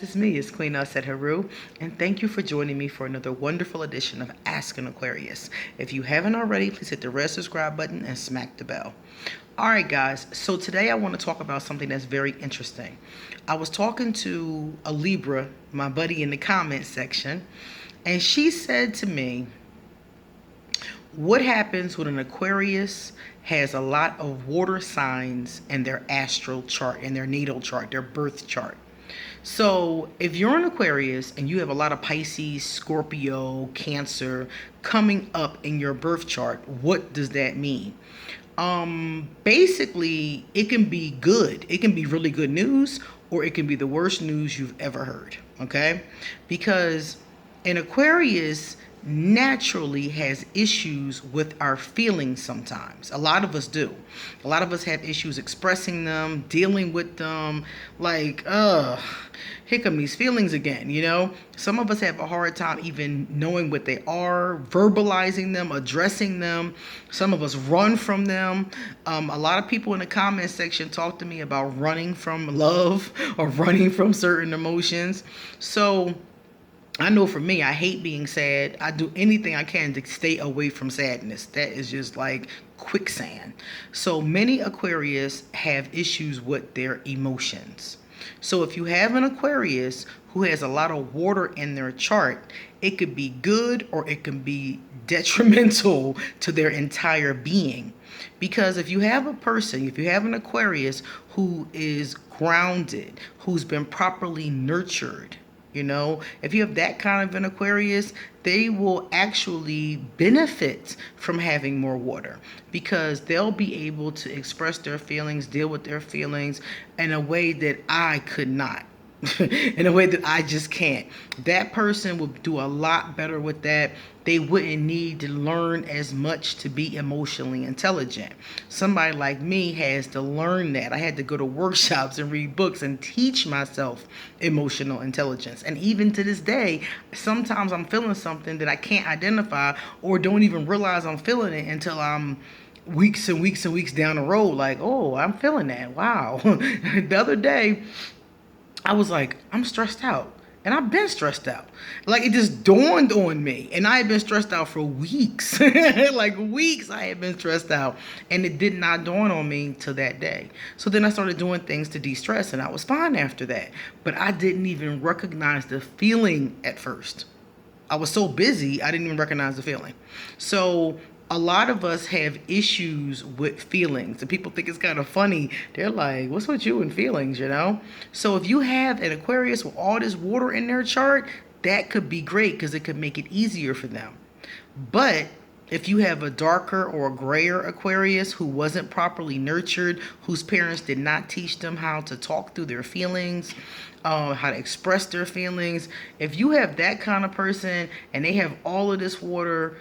It's me, it's Queen Said Haru, and thank you for joining me for another wonderful edition of Ask an Aquarius. If you haven't already, please hit the red subscribe button and smack the bell. Alright guys, so today I want to talk about something that's very interesting. I was talking to a Libra, my buddy in the comment section, and she said to me, what happens when an Aquarius has a lot of water signs in their astral chart, in their natal chart, their birth chart? So if you're an Aquarius and you have a lot of Pisces, Scorpio, Cancer coming up in your birth chart, what does that mean? Basically, it can be good. It can be really good news, or it can be the worst news you've ever heard. Okay? Because an Aquarius naturally has issues with our feelings sometimes. A lot of us do. A lot of us have issues expressing them, dealing with them, like, here come these feelings again, you know? Some of us have a hard time even knowing what they are, verbalizing them, addressing them. Some of us run from them. A lot of people in the comment section talk to me about running from love or running from certain emotions. So I know for me, I hate being sad. I do anything I can to stay away from sadness. That is just like quicksand. So many Aquarius have issues with their emotions. So if you have an Aquarius who has a lot of water in their chart, it could be good or it can be detrimental to their entire being. Because if you have a person, if you have an Aquarius who is grounded, who's been properly nurtured, you know, if you have that kind of an Aquarius, they will actually benefit from having more water because they'll be able to express their feelings, deal with their feelings in a way that I could not. In a way that I just can't. That person would do a lot better with that. They wouldn't need to learn as much to be emotionally intelligent. Somebody like me has to learn that. I had to go to workshops and read books and teach myself emotional intelligence. And even to this day, sometimes I'm feeling something that I can't identify or don't even realize I'm feeling it until I'm weeks and weeks and weeks down the road. Like, oh, I'm feeling that. Wow. The other day, I was like, I'm stressed out. And I've been stressed out. Like, it just dawned on me. And I had been stressed out for weeks. Like, weeks I had been stressed out. And it did not dawn on me till that day. So then I started doing things to de-stress. And I was fine after that. But I didn't even recognize the feeling at first. I was so busy, I didn't even recognize the feeling. So a lot of us have issues with feelings, and people think it's kind of funny. They're like, what's with you and feelings, you know? So if you have an Aquarius with all this water in their chart, that could be great because it could make it easier for them. But if you have a darker or a grayer Aquarius who wasn't properly nurtured, whose parents did not teach them how to talk through their feelings, how to express their feelings, if you have that kind of person and they have all of this water,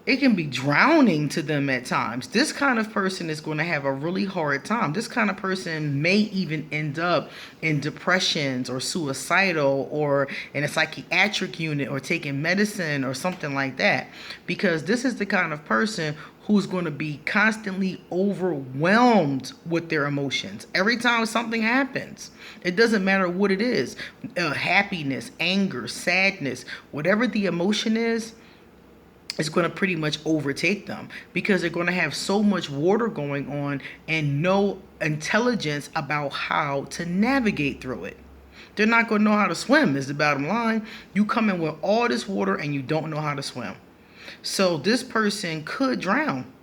it can be drowning to them at times. This kind of person is going to have a really hard time. This kind of person may even end up in depressions or suicidal or in a psychiatric unit or taking medicine or something like that. Because this is the kind of person who's going to be constantly overwhelmed with their emotions. Every time something happens, it doesn't matter what it is, happiness, anger, sadness, whatever the emotion is going to pretty much overtake them because they're going to have so much water going on and no intelligence about how to navigate through it. They're not going to know how to swim is the bottom line. You come in with all this water and you don't know how to swim. So this person could drown.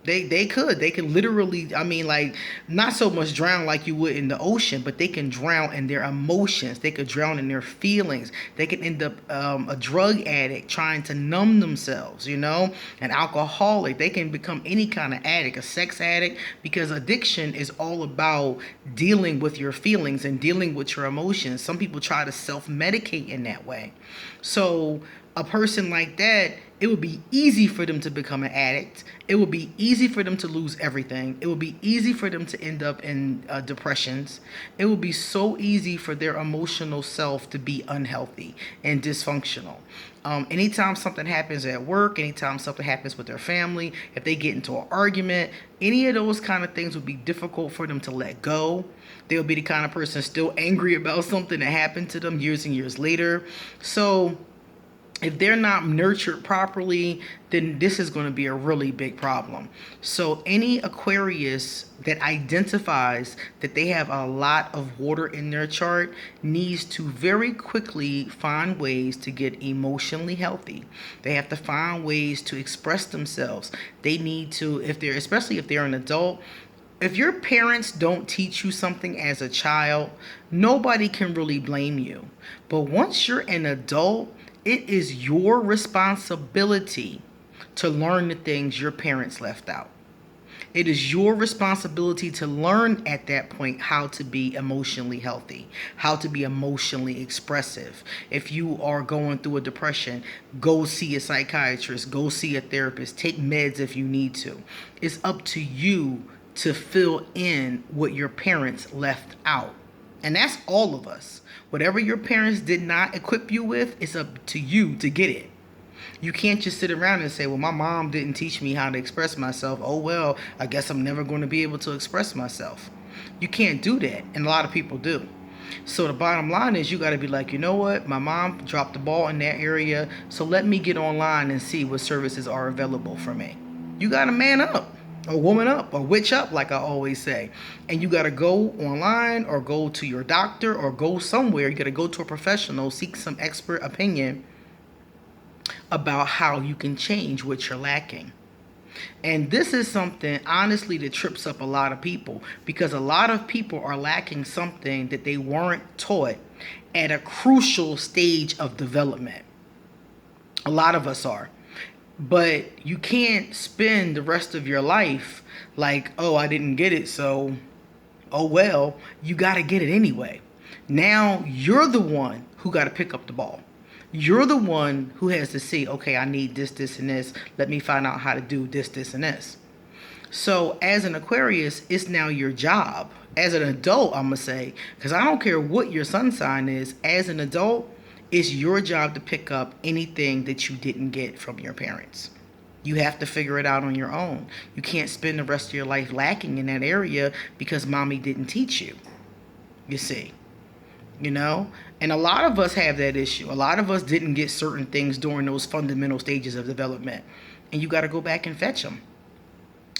They can literally, I mean, like, not so much drown like you would in the ocean, but they can drown in their emotions. They could drown in their feelings. They can end up a drug addict trying to numb themselves, you know, an alcoholic. They can become any kind of addict, a sex addict, because addiction is all about dealing with your feelings and dealing with your emotions. Some people try to self-medicate in that way. So A person like that, it would be easy for them to become an addict. It would be easy for them to lose everything. It would be easy for them to end up in depressions. It would be so easy for their emotional self to be unhealthy and dysfunctional. Anytime something happens at work, anytime something happens with their family, if they get into an argument, any of those kind of things would be difficult for them to let go. They'll be the kind of person still angry about something that happened to them years and years later. So if they're not nurtured properly, then this is going to be a really big problem. So any Aquarius that identifies that they have a lot of water in their chart needs to very quickly find ways to get emotionally healthy. They have to find ways to express themselves. They need to, especially if they're an adult, if your parents don't teach you something as a child, nobody can really blame you. But once you're an adult, it is your responsibility to learn the things your parents left out. It is your responsibility to learn at that point how to be emotionally healthy, how to be emotionally expressive. If you are going through a depression, go see a psychiatrist, go see a therapist, take meds if you need to. It's up to you to fill in what your parents left out. And that's all of us. Whatever your parents did not equip you with, it's up to you to get it. You can't just sit around and say, well, my mom didn't teach me how to express myself. Oh, well, I guess I'm never going to be able to express myself. You can't do that. And a lot of people do. So the bottom line is you got to be like, you know what? My mom dropped the ball in that area. So let me get online and see what services are available for me. You got to man up. Or woman up, or witch up, like I always say. And you got to go online or go to your doctor or go somewhere. You got to go to a professional, seek some expert opinion about how you can change what you're lacking. And this is something, honestly, that trips up a lot of people, because a lot of people are lacking something that they weren't taught at a crucial stage of development. A lot of us are. But you can't spend the rest of your life like, oh, I didn't get it, so, oh well. You got to get it anyway. Now you're the one who got to pick up the ball. You're the one who has to see, okay, I need this, this, and this. Let me find out how to do this, this, and this. So as an Aquarius, it's now your job. As an adult, I'm going to say, because I don't care what your sun sign is, as an adult, it's your job to pick up anything that you didn't get from your parents. You have to figure it out on your own. You can't spend the rest of your life lacking in that area because mommy didn't teach you. You see, and a lot of us have that issue. A lot of us didn't get certain things during those fundamental stages of development, and you got to go back and fetch them.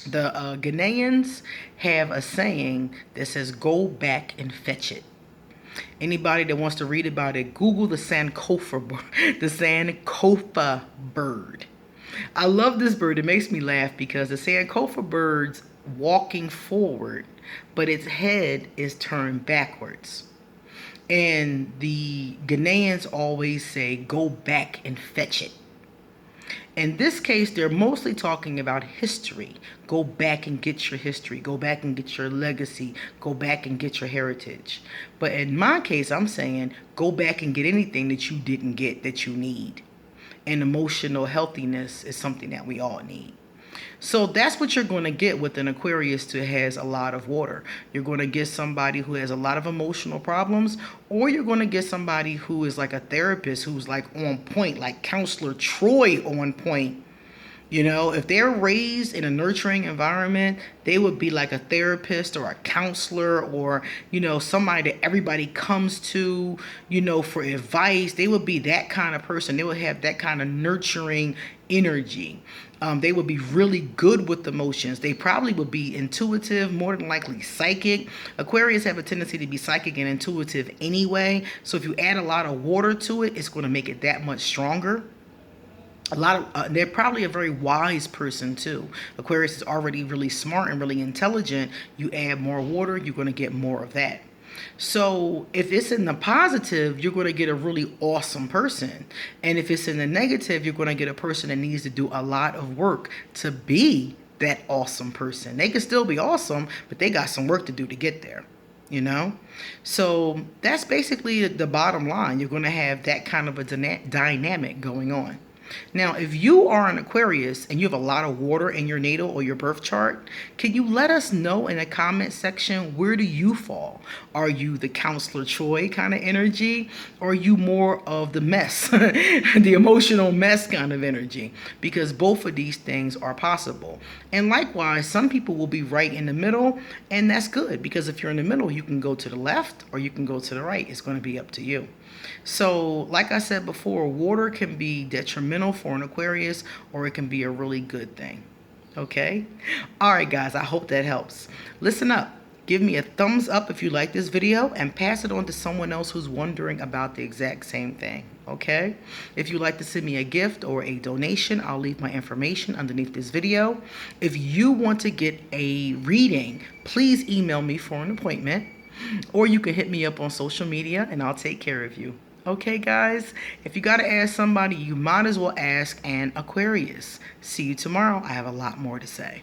The Ghanaians have a saying that says, go back and fetch it. Anybody that wants to read about it, Google the Sankofa bird. I love this bird. It makes me laugh because the Sankofa bird's walking forward, but its head is turned backwards. And the Ghanaians always say, go back and fetch it. In this case, they're mostly talking about history. Go back and get your history. Go back and get your legacy. Go back and get your heritage. But in my case, I'm saying go back and get anything that you didn't get that you need. And emotional healthiness is something that we all need. So that's what you're going to get with an Aquarius who has a lot of water. You're going to get somebody who has a lot of emotional problems, or you're going to get somebody who is like a therapist who's like on point, like Counselor Troy on point. If they're raised in a nurturing environment, they would be like a therapist or a counselor or, somebody that everybody comes to, for advice. They would be that kind of person. They would have that kind of nurturing energy. They would be really good with emotions. They probably would be intuitive, more than likely psychic. Aquarius have a tendency to be psychic and intuitive anyway. So if you add a lot of water to it, it's going to make it that much stronger. They're probably a very wise person too. Aquarius is already really smart and really intelligent. You add more water, you're going to get more of that. So if it's in the positive, you're going to get a really awesome person. And if it's in the negative, you're going to get a person that needs to do a lot of work to be that awesome person. They can still be awesome, but they got some work to do to get there. you know? So that's basically the bottom line. You're going to have that kind of a dynamic going on. Now, if you are an Aquarius and you have a lot of water in your natal or your birth chart, can you let us know in the comment section, where do you fall? Are you the Counselor Troy kind of energy, or are you more of the mess, the emotional mess kind of energy? Because both of these things are possible. And likewise, some people will be right in the middle, and that's good, because if you're in the middle, you can go to the left or you can go to the right. It's going to be up to you. So, like I said before, water can be detrimental for an Aquarius, or it can be a really good thing. Okay? All right, guys, I hope that helps. Listen up. Give me a thumbs up if you like this video, and pass it on to someone else who's wondering about the exact same thing. Okay? If you'd like to send me a gift or a donation, I'll leave my information underneath this video. If you want to get a reading, please email me for an appointment, or you can hit me up on social media and I'll take care of you. Okay, guys? If you got to ask somebody, you might as well ask an Aquarius. See you tomorrow. I have a lot more to say.